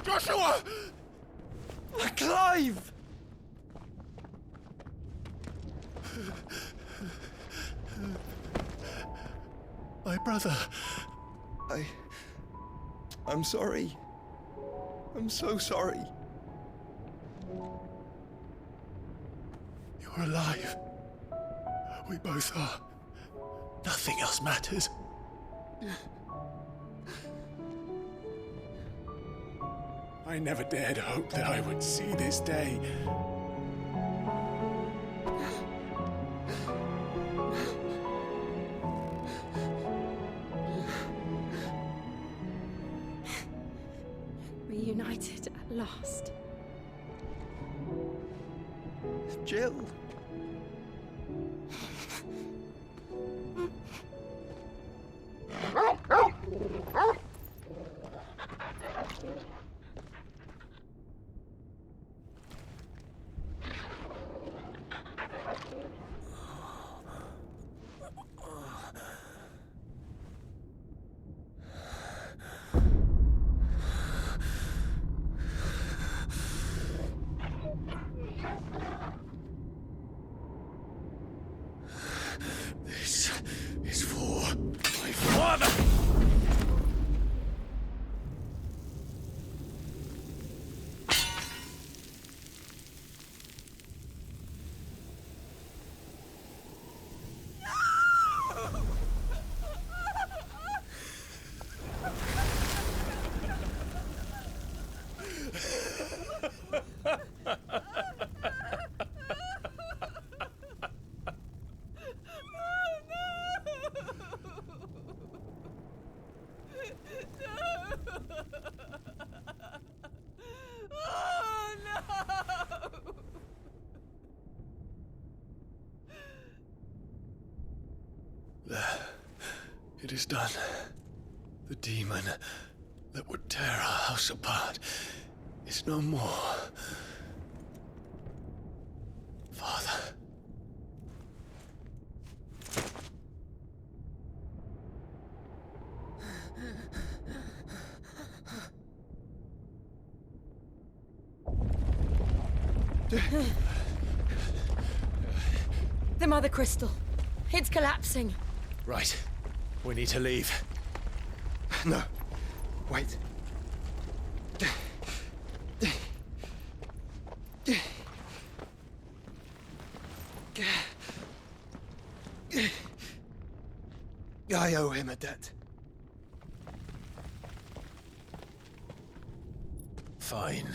Joshua! Clive! My brother. I'm sorry. I'm so sorry. You're alive. We both are. Nothing else matters. I never dared hope that I would see this day. Reunited at last. Jill. This is for my father! It is done. The demon that would tear our house apart is no more. Father. The Mother Crystal. It's collapsing. Right. We need to leave. No. Wait. I owe him a debt. Fine.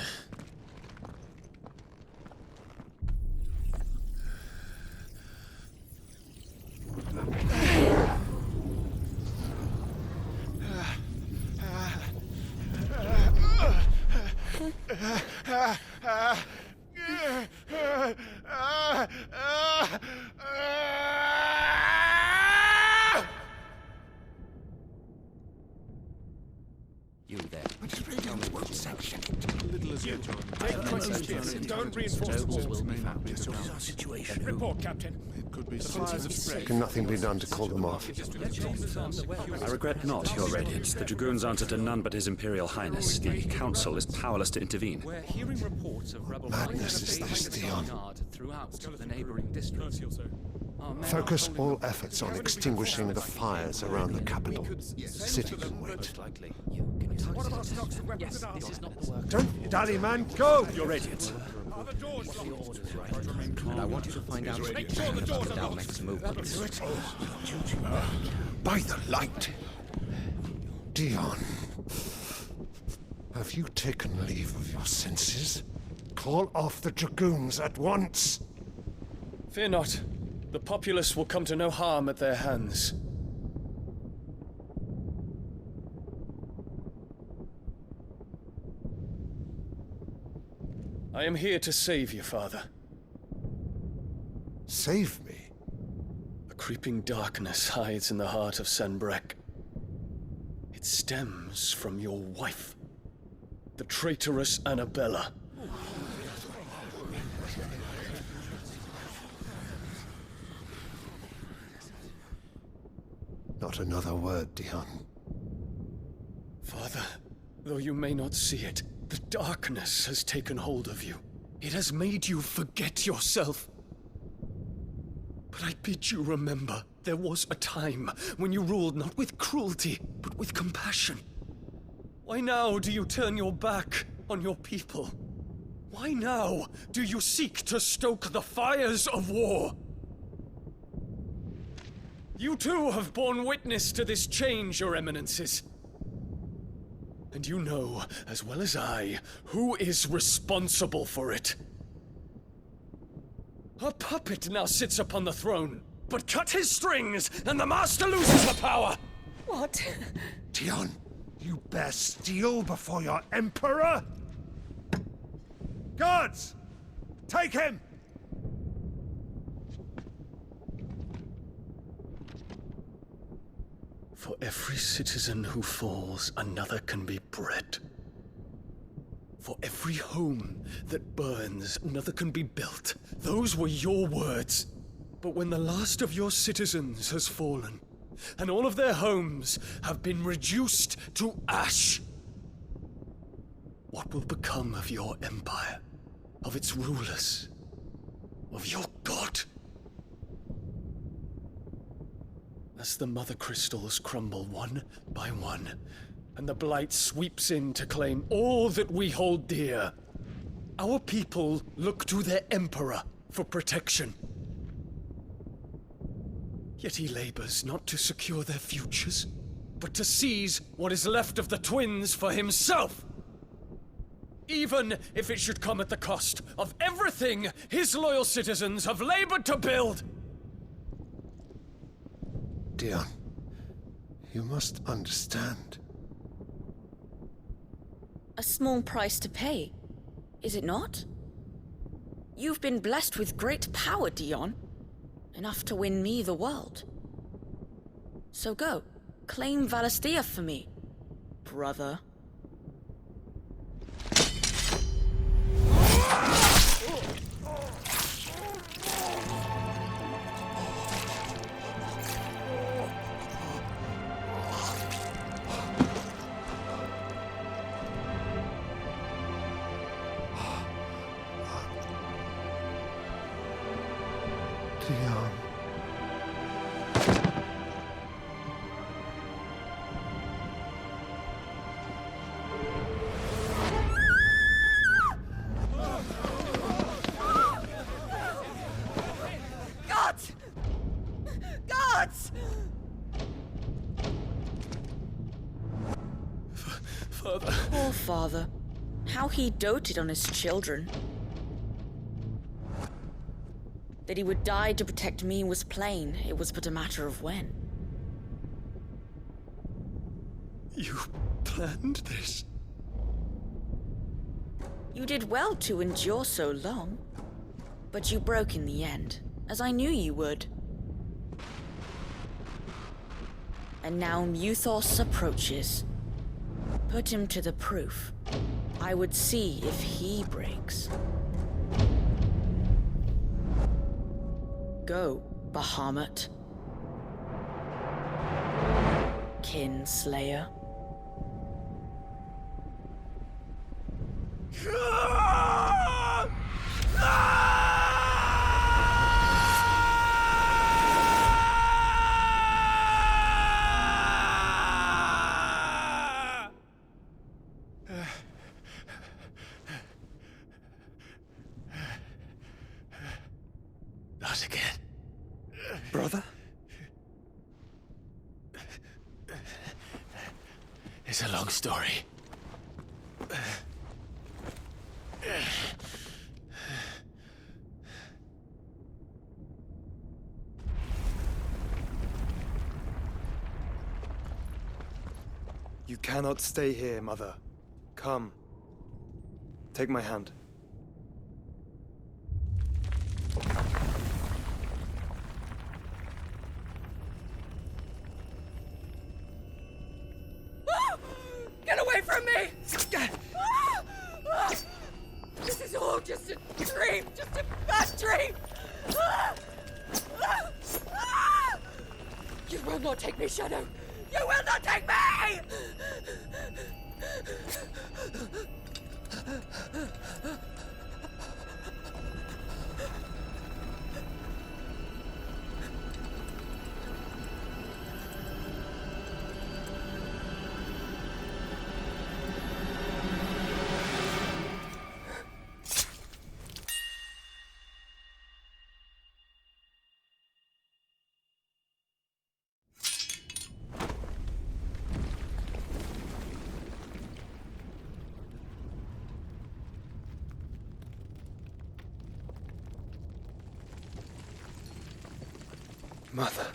You there. Tell me what section. Don't reinforce Will be found. This is our situation. Report, Captain. It could be supplies of spray. Can nothing be done to call them off? I regret not, Your Radiance. The Dragoons answer to none but His Imperial Highness. The Council is powerless to intervene. We're hearing reports of rebel Madness is this, Dion. throughout the neighboring districts. Focus all efforts on extinguishing the fires around the capital. City can wait. Don't dally, man. Go! Your Radiance. And I want you to find out about the Dalmec's movements. By the light! Dion, have you taken leave of your senses? Call off the Dragoons at once! Fear not. The populace will come to no harm at their hands. I am here to save you, Father. Save me? A creeping darkness hides in the heart of Sanbreque. It stems from your wife, the traitorous Annabella. Not another word, Dion. Father, though you may not see it, The darkness has taken hold of you. It has made you forget yourself. But I bid you remember, there was a time when you ruled not with cruelty, but with compassion. Why now do you turn your back on your people? Why now do you seek to stoke the fires of war? You too have borne witness to this change, Your Eminences. And you know, as well as I, who is responsible for it. A puppet now sits upon the throne, but cut his strings, and the master loses the power! What? Dion, you bear steel before your emperor? Guards! Take him! For every citizen who falls, another can be bred. For every home that burns, another can be built. Those were your words. But when the last of your citizens has fallen, and all of their homes have been reduced to ash, what will become of your empire, of its rulers, of your god? As the mother crystals crumble one by one, and the blight sweeps in to claim all that we hold dear, our people look to their emperor for protection. Yet he labors not to secure their futures, but to seize what is left of the twins for himself. Even if it should come at the cost of everything his loyal citizens have labored to build. Dion, you must understand. A small price to pay, is it not? You've been blessed with great power, Dion. Enough to win me the world. So go, claim Valisthea for me, brother. Dion. Gods! Gods! Father. Poor father. How he doted on his children. That he would die to protect me was plain. It was but a matter of when. You planned this? You did well to endure so long. But you broke in the end, as I knew you would. And now Muthos approaches. Put him to the proof. I would see if he breaks. Go, Bahamut. Kinslayer. Not again. Brother? It's a long story. You cannot stay here, Mother. Come. Take my hand. Get away from me! This is all just a dream, just a bad dream! You will not take me, Shadow! You will not take me! Mother.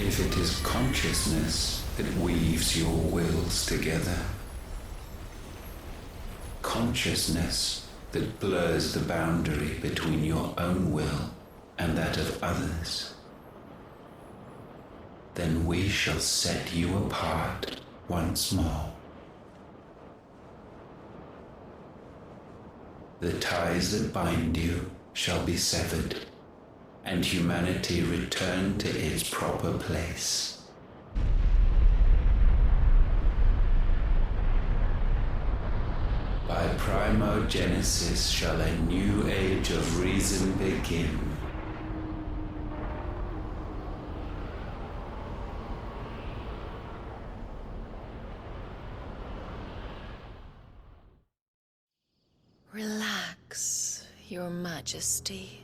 If it is consciousness that weaves your wills together, consciousness that blurs the boundary between your own will and that of others, then we shall set you apart once more. The ties that bind you shall be severed, and humanity return to its proper place. By primogenesis shall a new age of reason begin. Relax, Your Majesty.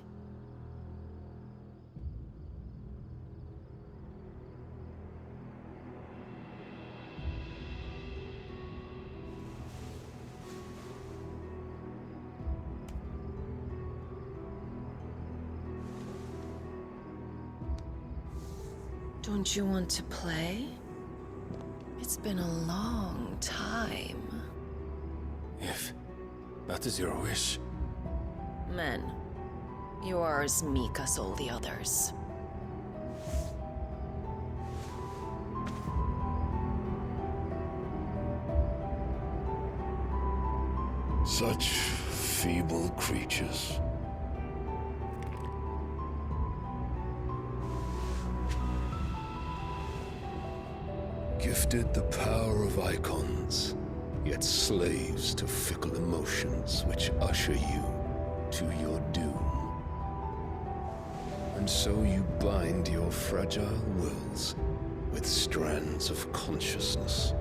Don't you want to play? It's been a long time. If that is your wish. Men, you are as meek as all the others. Such feeble creatures. Gifted the power of icons, yet slaves to fickle emotions which usher you to your doom. And so you bind your fragile wills with strands of consciousness.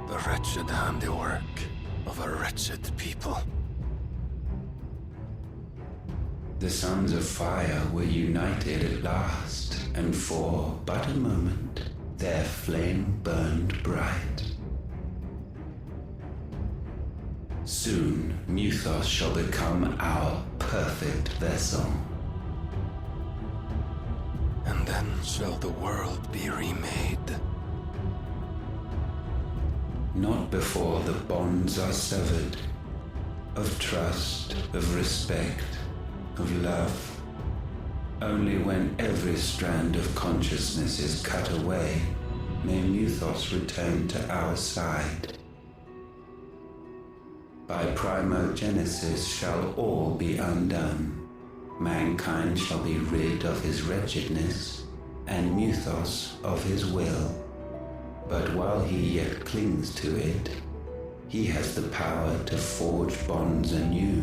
The wretched handiwork of a wretched people. The sons of fire were united at last, and for but a moment their flame burned bright. Soon Muthos shall become our perfect vessel. And then shall the world be remade. Not before the bonds are severed, of trust, of respect, of love. Only when every strand of consciousness is cut away, may Muthos return to our side. By primogenesis shall all be undone. Mankind shall be rid of his wretchedness, and Muthos of his will. But while he yet clings to it, he has the power to forge bonds anew,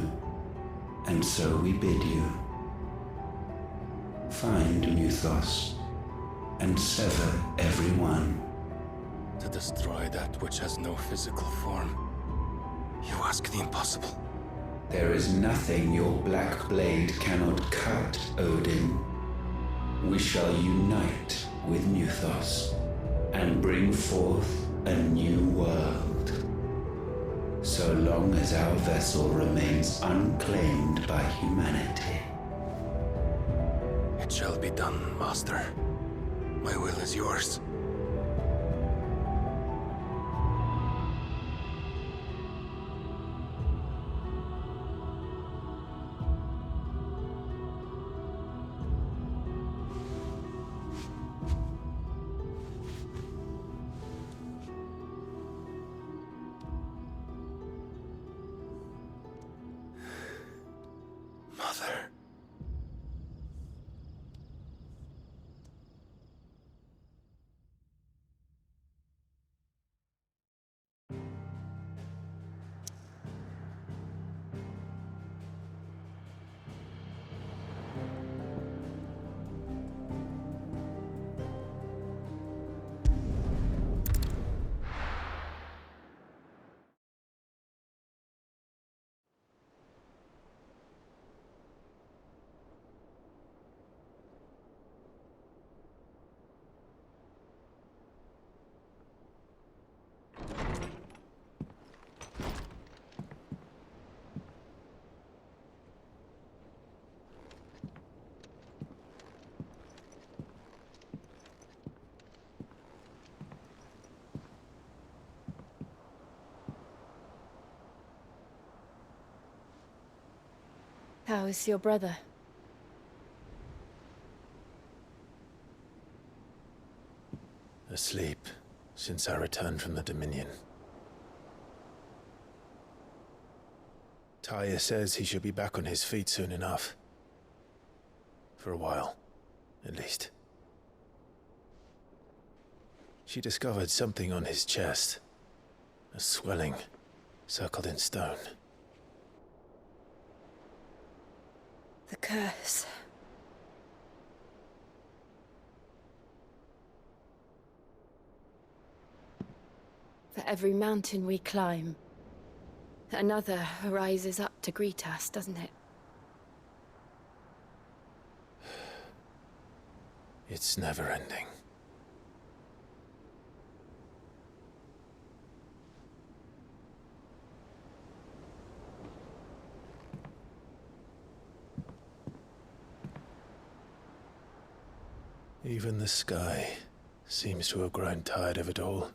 and so we bid you. Find Muthos, and sever every one. To destroy that which has no physical form. You ask the impossible. There is nothing your black blade cannot cut, Odin. We shall unite with Muthos, and bring forth a new world. So long as our vessel remains unclaimed by humanity. It shall be done, Master. My will is yours. Mother. How is your brother? Asleep since I returned from the Dominion. Taya says he should be back on his feet soon enough. For a while, at least. She discovered something on his chest. A swelling, circled in stone. The curse. For every mountain we climb, another rises up to greet us, doesn't it? It's never ending. Even the sky seems to have grown tired of it all.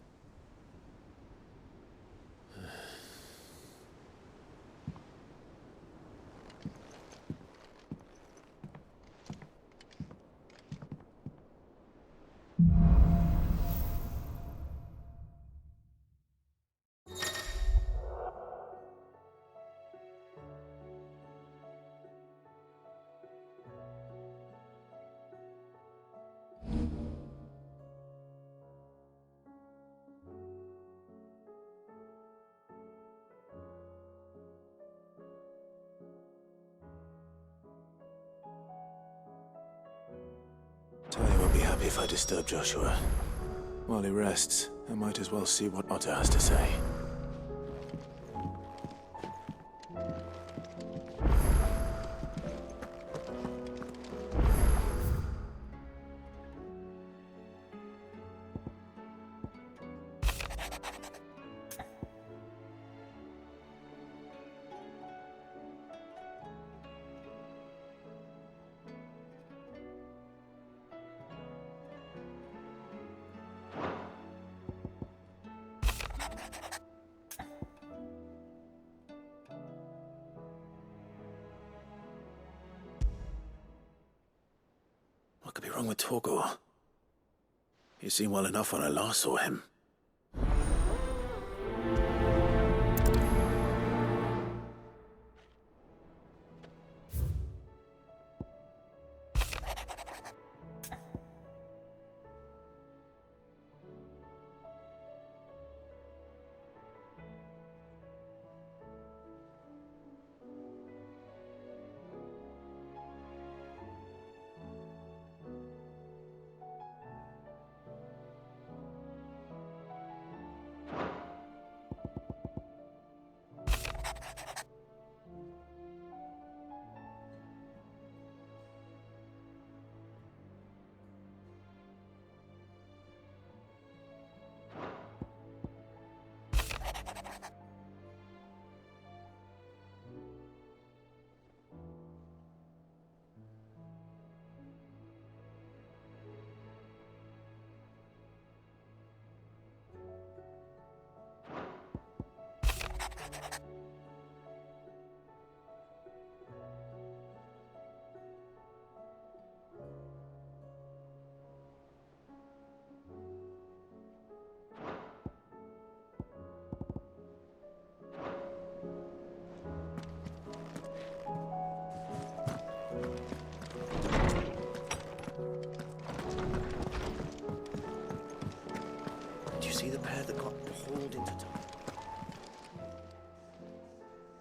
Taya won't be happy if I disturb Joshua. While he rests, I might as well see what Otter has to say. What could be wrong with Torgor? He seemed well enough when I last saw him.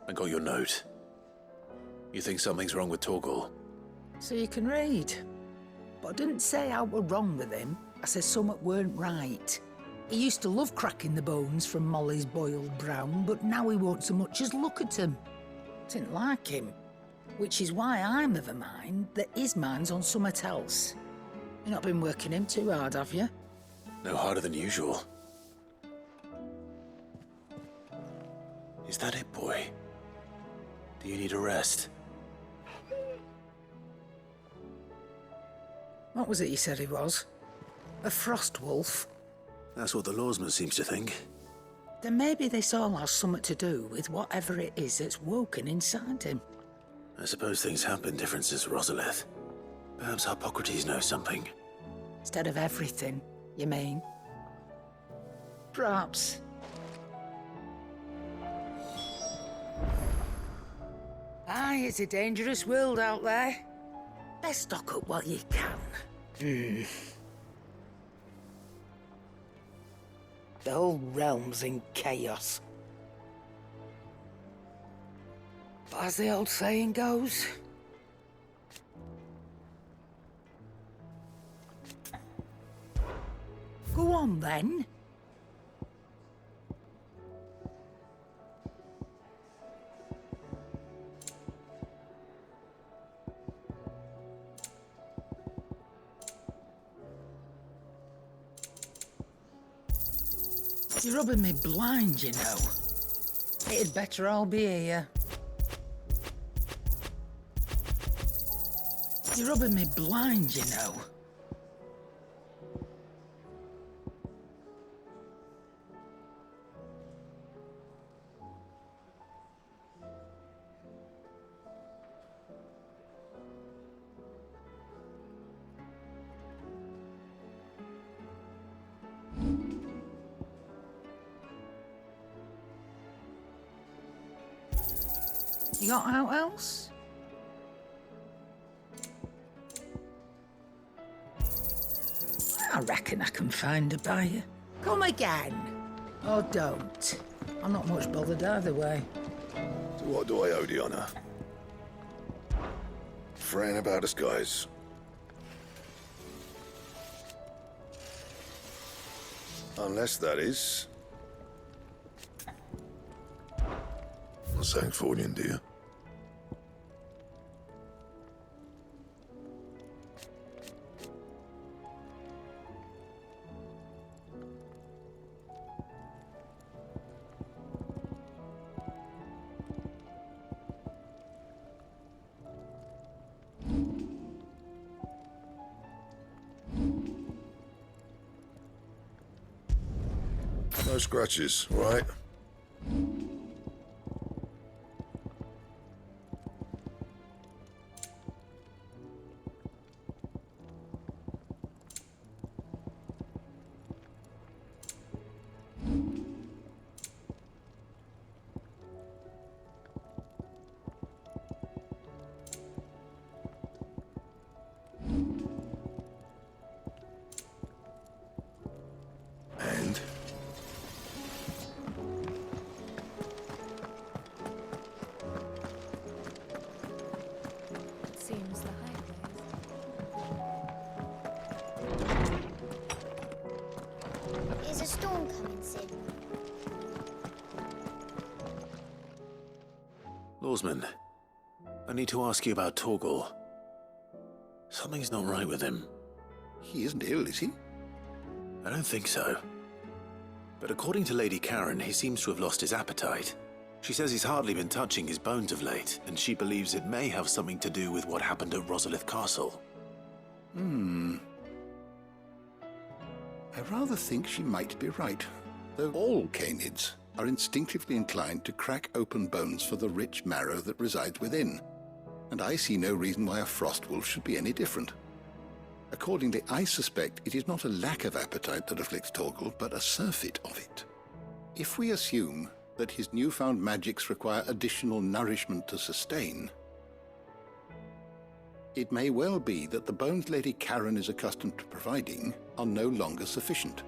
I got your note. You think something's wrong with Torgor? So you can read. But I didn't say I were wrong with him. I said something weren't right. He used to love cracking the bones from Molly's boiled brown, but now he won't so much as look at them. Didn't like him. Which is why I'm of a mind that his mind's on something else. You've not been working him too hard, have you? No harder than usual. Is that it, boy? Do you need a rest? What was it you said he was? A frost wolf? That's what the lawsman seems to think. Then maybe this all has something to do with whatever it is that's woken inside him. I suppose things have been different since Rosalith. Perhaps Hippocrates knows something. Instead of everything, you mean? Perhaps. Aye, it's a dangerous world out there. Best stock up while you can. The whole realm's in chaos. But as the old saying goes... Go on, then. You're rubbing me blind, you know. It'd better all be here. You're rubbing me blind, you know. You got out else? I reckon I can find a buyer. Come again. Or don't. I'm not much bothered either way. So what do I owe the honor? Fretting about us, guys. Unless that is... Not saying fortune, do you? No scratches, right? And? Seems the highway. Is a storm coming, Sid? Lawsman, I need to ask you about Torgal. Something's not right with him. He isn't ill, is he? I don't think so. But according to Lady Karen, he seems to have lost his appetite. She says he's hardly been touching his bones of late, and she believes it may have something to do with what happened at Rosalith Castle. I rather think she might be right, though all canids are instinctively inclined to crack open bones for the rich marrow that resides within, and I see no reason why a frost wolf should be any different. Accordingly, I suspect it is not a lack of appetite that afflicts Torgal, but a surfeit of it. If we assume that his newfound magics require additional nourishment to sustain, it may well be that the bones Lady Karen is accustomed to providing are no longer sufficient.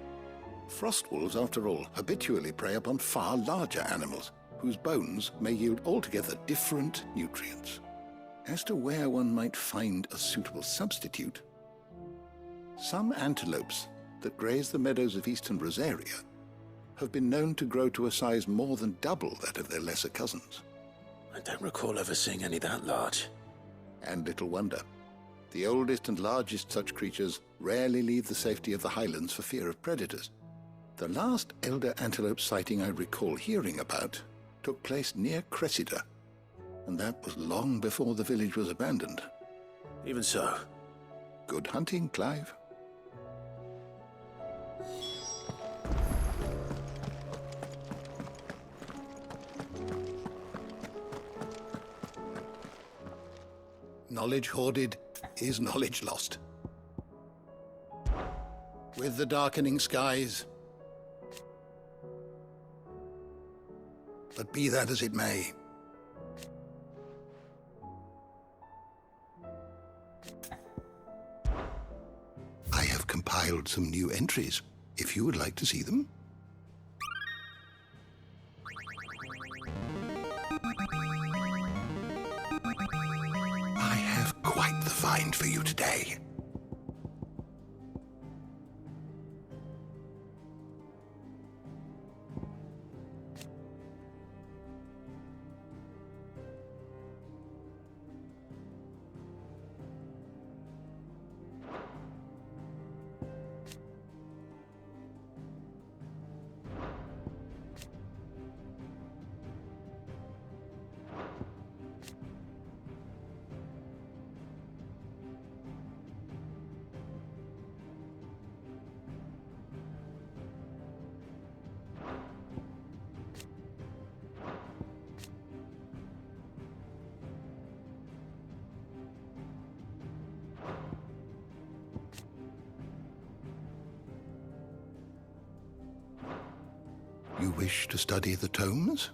Frost wolves, after all, habitually prey upon far larger animals, whose bones may yield altogether different nutrients. As to where one might find a suitable substitute, some antelopes that graze the meadows of eastern Rosaria have been known to grow to a size more than double that of their lesser cousins. I don't recall ever seeing any that large. And little wonder. The oldest and largest such creatures rarely leave the safety of the highlands for fear of predators. The last elder antelope sighting I recall hearing about took place near Cressida, and that was long before the village was abandoned. Even so. Good hunting, Clive. Knowledge hoarded is knowledge lost. With the darkening skies. But be that as it may, I have compiled some new entries, if you would like to see them. I have quite the find for you today. You wish to study the tomes?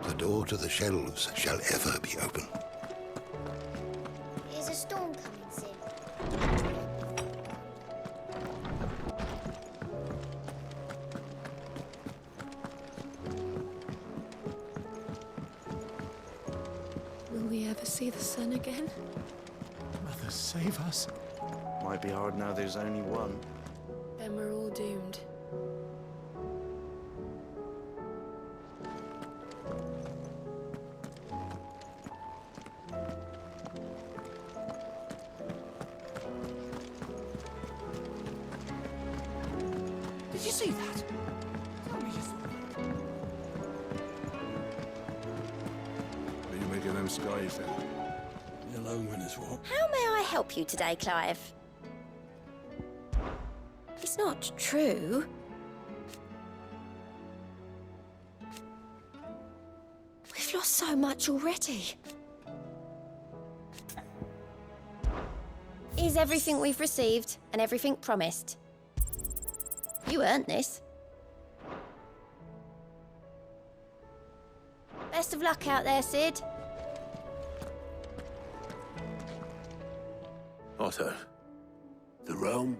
The door to the shelves shall ever be open. Is a storm coming soon? Will we ever see the sun again? Mother, save us. Might be hard now there's only one. Then we're all doomed. Did you see that? Tell me you saw What are you making them skies then? The alone winners what? How may I help you today, Clive? It's not true. We've lost so much already. Is everything we've received and everything promised? You earned this. Best of luck out there, Sid. Otto. The realm?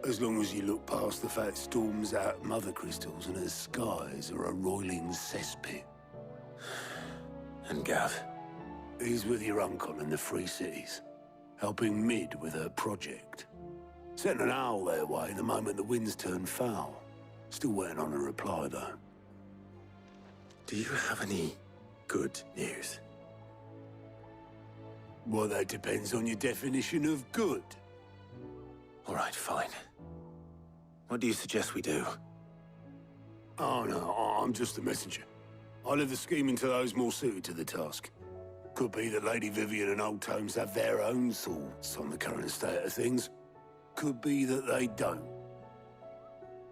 As long as you look past the fat storms out mother crystals and her skies are a roiling cesspit. And Gav? He's with your uncle in the Free Cities, helping Mid with her project. Sent an owl their way the moment the winds turned foul. Still waiting on a reply, though. Do you have any good news? Well, that depends on your definition of good. All right, fine. What do you suggest we do? Oh, no, I'm just a messenger. I leave the scheming to those more suited to the task. Could be that Lady Vivian and Old Tomes have their own thoughts on the current state of things. Could be that they don't.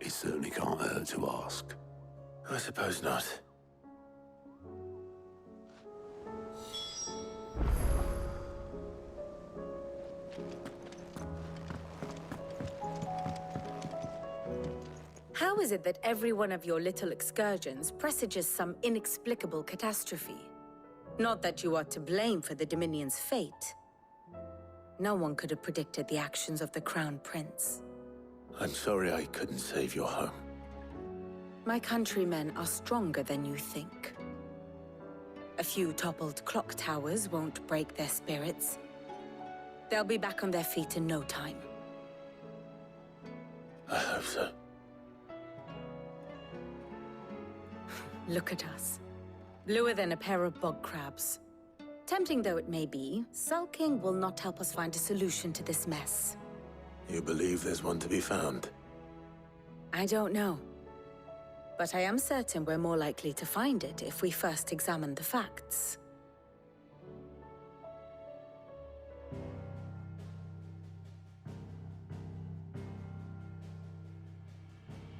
It certainly can't hurt to ask. I suppose not. How is it that every one of your little excursions presages some inexplicable catastrophe? Not that you are to blame for the Dominion's fate. No one could have predicted the actions of the Crown Prince. I'm sorry I couldn't save your home. My countrymen are stronger than you think. A few toppled clock towers won't break their spirits. They'll be back on their feet in no time. I hope so. Look at us. Bluer than a pair of bog crabs. Tempting though it may be, sulking will not help us find a solution to this mess. You believe there's one to be found? I don't know. But I am certain we're more likely to find it if we first examine the facts.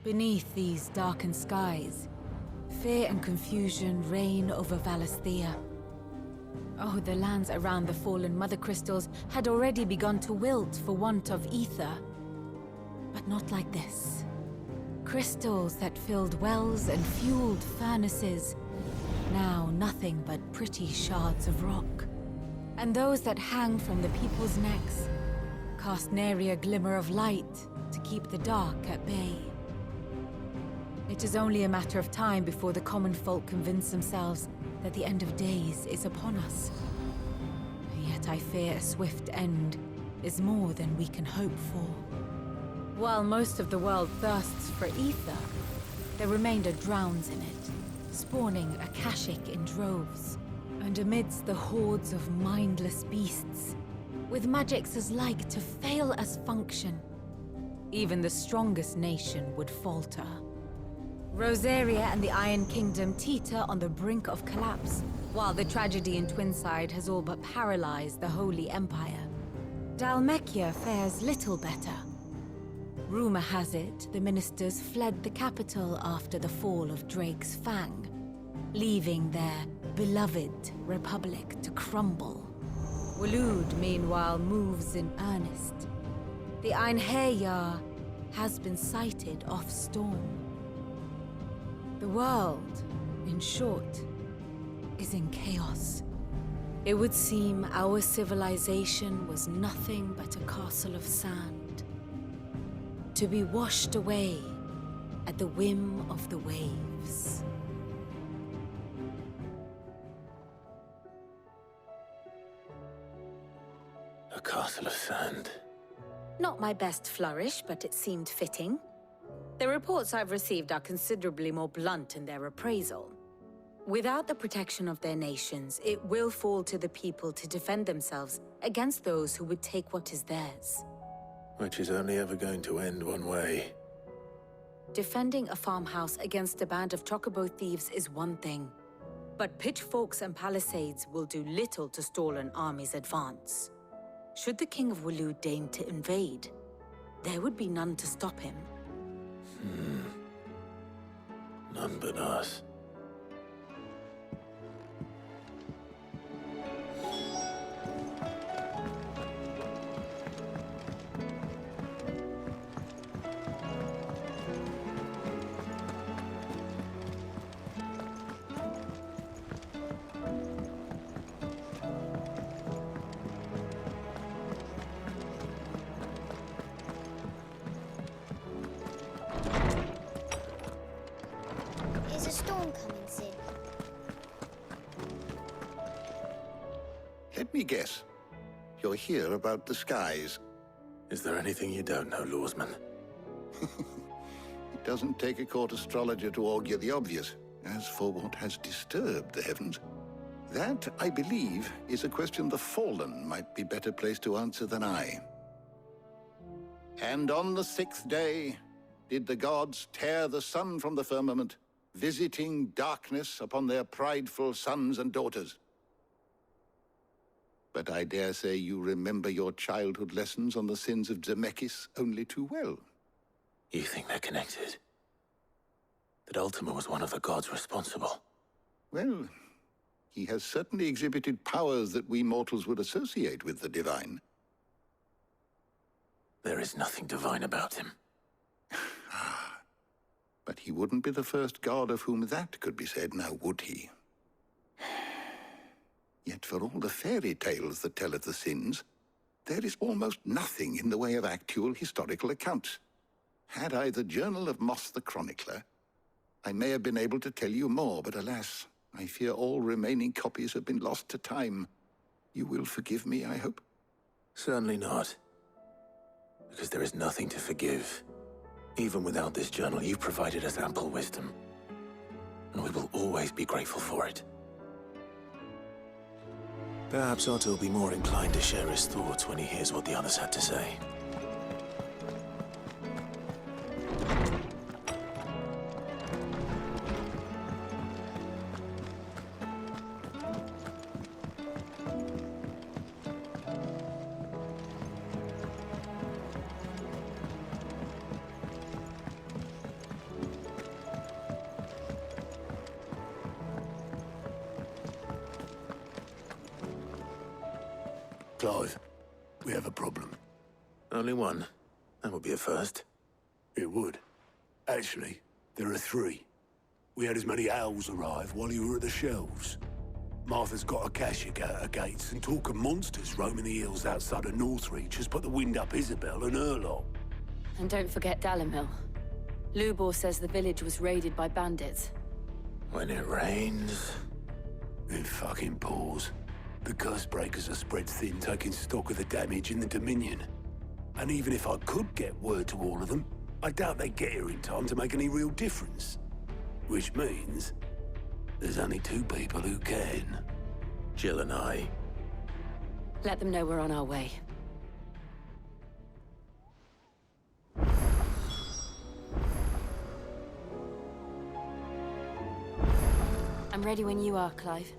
Beneath these darkened skies, fear and confusion reign over Valisthea. Oh, the lands around the fallen Mother Crystals had already begun to wilt for want of ether. But not like this. Crystals that filled wells and fueled furnaces. Now nothing but pretty shards of rock. And those that hang from the people's necks cast nary a glimmer of light to keep the dark at bay. It is only a matter of time before the common folk convince themselves that the end of days is upon us. Yet I fear a swift end is more than we can hope for. While most of the world thirsts for ether, the remainder drowns in it, spawning Akashic in droves. And amidst the hordes of mindless beasts, with magics as like to fail as function, even the strongest nation would falter. Rosaria and the Iron Kingdom teeter on the brink of collapse, while the tragedy in Twinside has all but paralyzed the Holy Empire. Dalmekia fares little better. Rumor has it the ministers fled the capital after the fall of Drake's Fang, leaving their beloved republic to crumble. Waloed, meanwhile, moves in earnest. The Einherjar has been sighted off-storm. The world, in short, is in chaos. It would seem our civilization was nothing but a castle of sand, to be washed away at the whim of the waves. A castle of sand. Not my best flourish, but it seemed fitting. The reports I've received are considerably more blunt in their appraisal. Without the protection of their nations, it will fall to the people to defend themselves against those who would take what is theirs. Which is only ever going to end one way. Defending a farmhouse against a band of chocobo thieves is one thing, but pitchforks and palisades will do little to stall an army's advance. Should the King of Waloed deign to invade, there would be none to stop him. None but us. Is a storm coming soon? Let me guess. You're here about the skies. Is there anything you don't know, Lawsman? It doesn't take a court astrologer to augur the obvious, As for what has disturbed the heavens, that, I believe, is a question the Fallen might be better placed to answer than I. And on the 6th day did the gods tear the sun from the firmament, visiting darkness upon their prideful sons and daughters. But I dare say you remember your childhood lessons on the sins of Zemeckis only too well. You think they're connected? That Ultima was one of the gods responsible? Well, he has certainly exhibited powers that we mortals would associate with the divine. There is nothing divine about him. But he wouldn't be the first god of whom that could be said, now would he? Yet for all the fairy tales that tell of the sins, there is almost nothing in the way of actual historical accounts. Had I the Journal of Moss the Chronicler, I may have been able to tell you more, but alas, I fear all remaining copies have been lost to time. You will forgive me, I hope? Certainly not. Because there is nothing to forgive. Even without this journal, you provided us ample wisdom. And we will always be grateful for it. Perhaps Otto will be more inclined to share his thoughts when he hears what the others had to say. Clive, we have a problem. Only one. That would be a first. It would. Actually, there are 3. We had as many owls arrive while you were at the shelves. Martha's got a Kashik out her gates, and talk of monsters roaming the hills outside of Northreach has put the wind up Isabel and her lot. And don't forget Dalimil. Lubor says the village was raided by bandits. When it rains... It fucking pours. The curse breakers are spread thin, taking stock of the damage in the Dominion. And even if I could get word to all of them, I doubt they'd get here in time to make any real difference. Which means there's only 2 people who can. Jill and I. Let them know we're on our way. I'm ready when you are, Clive.